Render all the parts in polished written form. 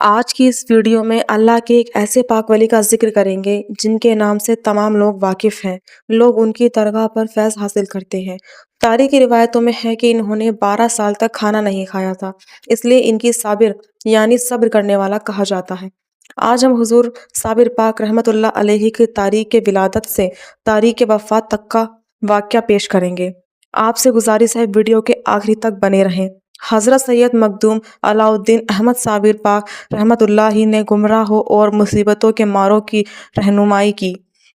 آج کی اس ویڈیو میں اللہ کے ایک ایسے پاک ولی کا ذکر کریں گے جن کے نام سے تمام لوگ واقف ہیں۔ لوگ ان کی درگاہ پر فیض حاصل کرتے ہیں۔ تاریخی روایتوں میں ہے کہ انہوں نے 12 سال تک کھانا نہیں کھایا تھا، اس لیے ان کی صابر یعنی صبر کرنے والا کہا جاتا ہے۔ آج ہم حضور صابر پاک رحمۃ اللہ علیہ کی تاریخ ولادت سے تاریخ وفات تک کا واقعہ پیش کریں گے۔ آپ سے گزارش ہے ویڈیو کے آخری تک بنے رہیں۔ حضرت سید مخدوم علاء الدین احمد صابر پاک رحمۃ اللہ نے گمراہوں اور مصیبتوں کے ماروں کی رہنمائی کی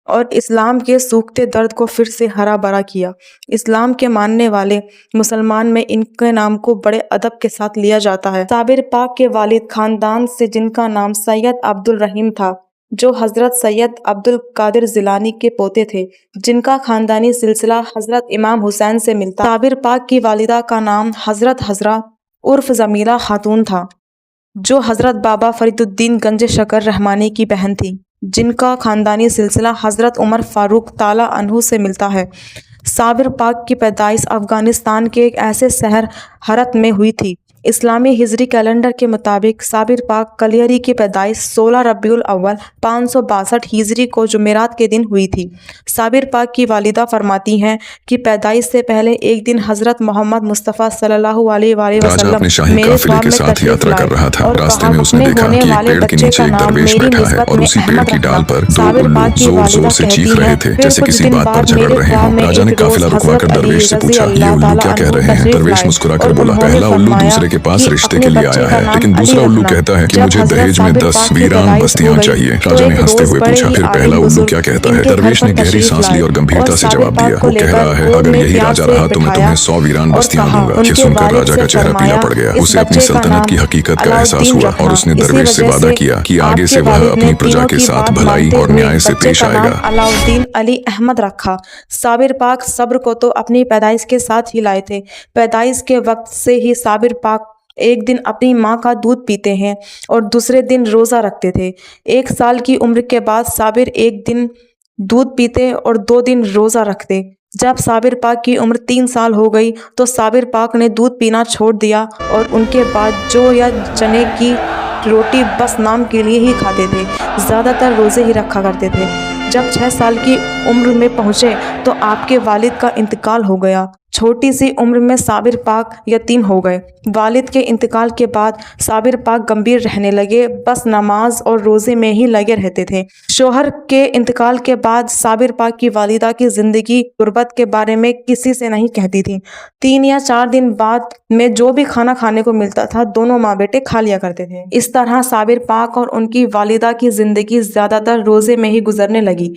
اور اسلام کے سوکھتے درد کو پھر سے ہرا بھرا کیا۔ اسلام کے ماننے والے مسلمان میں ان کے نام کو بڑے ادب کے ساتھ لیا جاتا ہے۔ صابر پاک کے والد خاندان سے جن کا نام سید عبد الرحیم تھا، جو حضرت سید عبد القادر جیلانی کے پوتے تھے، جن کا خاندانی سلسلہ حضرت امام حسین سے ملتا۔ صابر پاک کی والدہ کا نام حضرت حضرہ عرف جمیلہ خاتون تھا، جو حضرت بابا فرید الدین گنج شکر رحمانی کی بہن تھی، جن کا خاندانی سلسلہ حضرت عمر فاروق تعالیٰ عنہ سے ملتا ہے۔ صابر پاک کی پیدائش افغانستان کے ایک ایسے شہر ہرات میں ہوئی تھی۔ اسلامی ہجری کیلنڈر کے مطابق صابر پاک کلیری کی پیدائش 16 ربیع الاول 562 ہجری کو جمعرات کے دن ہوئی تھی۔ صابر پاک کی والدہ فرماتی ہیں کہ پیدائش سے پہلے ایک دن حضرت محمد مصطفیٰ صلی اللہ علیہ وآلہ وسلم میرے خواب میں تشریف لائے اور کہا ہونے والے بچے کا نام میری نسبت میں احمد رکھا۔ صابر پاک کی والدہ کہتی ہیں پھر کچھ دن بعد میرے خواب میں ایک روز حضرت علی رضی اللہ تعالیٰ عنہ تشریف لائے اور انہوں نے فرمایا کے پاس رشتے کے لیے آیا ہے، لیکن دوسرا الو کہتا ہے کہ مجھے دہیج میں 10 ویران بستیاں چاہیے۔ راجہ نے ہنستے ہوئے پوچھا پھر پہلا الو کیا کہتا ہے؟ درویش نے گہری سانس لی اور گمبھیرتا سے جواب دیا، وہ کہہ رہا ہے اگر یہی راجہ رہا تو میں تمہیں 100 ویران بستیاں دوں گا۔ یہ سن کر راجہ کا چہرہ پیلا پڑ گیا، اسے اپنی سلطنت کی حقیقت کا احساس ہوا اور اس نے درویش سے وعدہ کیا کہ آگے سے وہ اپنی پرجا کے ساتھ بھلائی اور نیائے سے پیش آئے گا۔ علاء الدین علی احمد رکھا۔ صابر پاک صبر کو تو اپنی پیدائش کے ساتھ ہی لائے تھے۔ پیدائش کے وقت سے ہی صابر پاک ایک دن اپنی ماں کا دودھ پیتے ہیں اور دوسرے دن روزہ رکھتے تھے۔ 1 سال کی عمر کے بعد صابر ایک دن دودھ پیتے اور 2 دن روزہ رکھتے۔ جب صابر پاک کی عمر 3 سال ہو گئی تو صابر پاک نے دودھ پینا چھوڑ دیا اور ان کے بعد جو یا چنے کی روٹی بس نام کے لیے ہی کھاتے تھے، زیادہ تر روزے ہی رکھا کرتے تھے۔ جب 6 سال کی عمر میں پہنچے تو آپ کے والد کا انتقال ہو گیا۔ چھوٹی سی عمر میں صابر پاک یتیم ہو گئے۔ والد کے انتقال کے بعد صابر پاک گمبھیر رہنے لگے، بس نماز اور روزے میں ہی لگے رہتے تھے۔ شوہر کے انتقال کے بعد صابر پاک کی والدہ کی زندگی غربت کے بارے میں کسی سے نہیں کہتی تھی۔ 3 یا 4 دن بعد میں جو بھی کھانا کھانے کو ملتا تھا دونوں ماں بیٹے کھا لیا کرتے تھے۔ اس طرح صابر پاک اور ان کی والدہ کی زندگی زیادہ تر روزے میں ہی گزرنے لگی۔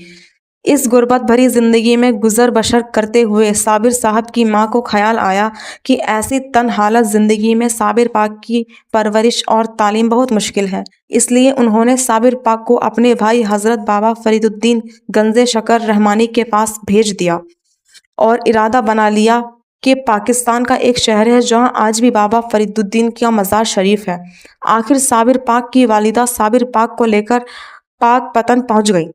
اس غربت بھری زندگی میں گزر بسر کرتے ہوئے صابر صاحب کی ماں کو خیال آیا کہ ایسی تن حالت زندگی میں صابر پاک کی پرورش اور تعلیم بہت مشکل ہے۔ اس لیے انہوں نے صابر پاک کو اپنے بھائی حضرت بابا فرید الدین گنج شکر رحمانی کے پاس بھیج دیا اور ارادہ بنا لیا کہ پاکستان کا ایک شہر ہے جہاں آج بھی بابا فرید الدین کا مزار شریف ہے۔ آخر صابر پاک کی والدہ صابر پاک کو لے کر پاک پتن پہنچ گئی۔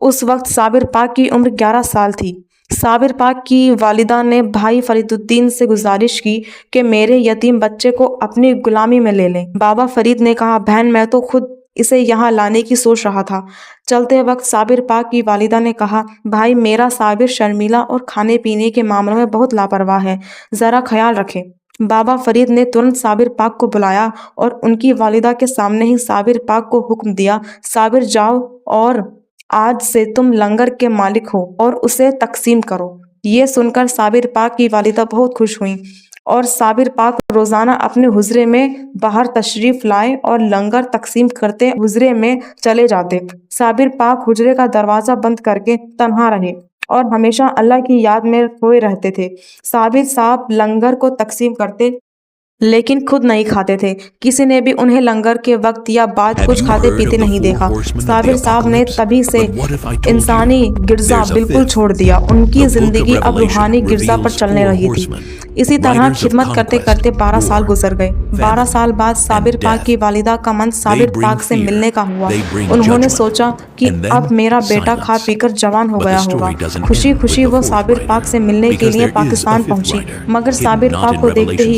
اس وقت صابر پاک کی عمر 11 سال تھی۔ صابر پاک کی والدہ نے بھائی فرید الدین سے گزارش کی کہ میرے یتیم بچے کو اپنی غلامی میں لے لیں۔ بابا فرید نے کہا بہن میں تو خود اسے یہاں لانے کی سوچ رہا تھا۔ چلتے وقت صابر پاک کی والدہ نے کہا بھائی میرا صابر شرمیلا اور کھانے پینے کے معاملوں میں بہت لاپرواہ ہے، ذرا خیال رکھیں۔ بابا فرید نے ترنت صابر پاک کو بلایا اور ان کی والدہ کے سامنے ہی صابر پاک کو حکم دیا صابر جاؤ اور آج سے تم لنگر کے مالک ہو اور اسے تقسیم کرو۔ یہ سن کر صابر پاک کی والدہ بہت خوش ہوئیں اور صابر پاک روزانہ اپنے حجرے میں باہر تشریف لائے اور لنگر تقسیم کرتے حجرے میں چلے جاتے۔ صابر پاک حجرے کا دروازہ بند کر کے تنہا رہے اور ہمیشہ اللہ کی یاد میں کھوئے رہتے تھے۔ صابر صاحب لنگر کو تقسیم کرتے لیکن خود نہیں کھاتے تھے۔ کسی نے بھی انہیں لنگر کے وقت یا بعد کچھ کھاتے پیتے نہیں دیکھا۔ صابر صاحب نے تبھی سے انسانی غذا بالکل چھوڑ دیا۔ ان کی زندگی اب روحانی غذا پر چلنے رہی تھی۔ اسی طرح خدمت کرتے کرتے 12 سال گزر گئے۔ 12 سال بعد صابر پاک کی والدہ کا من صابر پاک سے ملنے کا ہوا۔ انہوں نے سوچا کہ اب میرا بیٹا کھا پی کر جوان ہو گیا ہوگا۔ خوشی خوشی وہ صابر پاک سے ملنے کے لیے پاکستان پہنچی، مگر صابر پاک کو دیکھتے ہی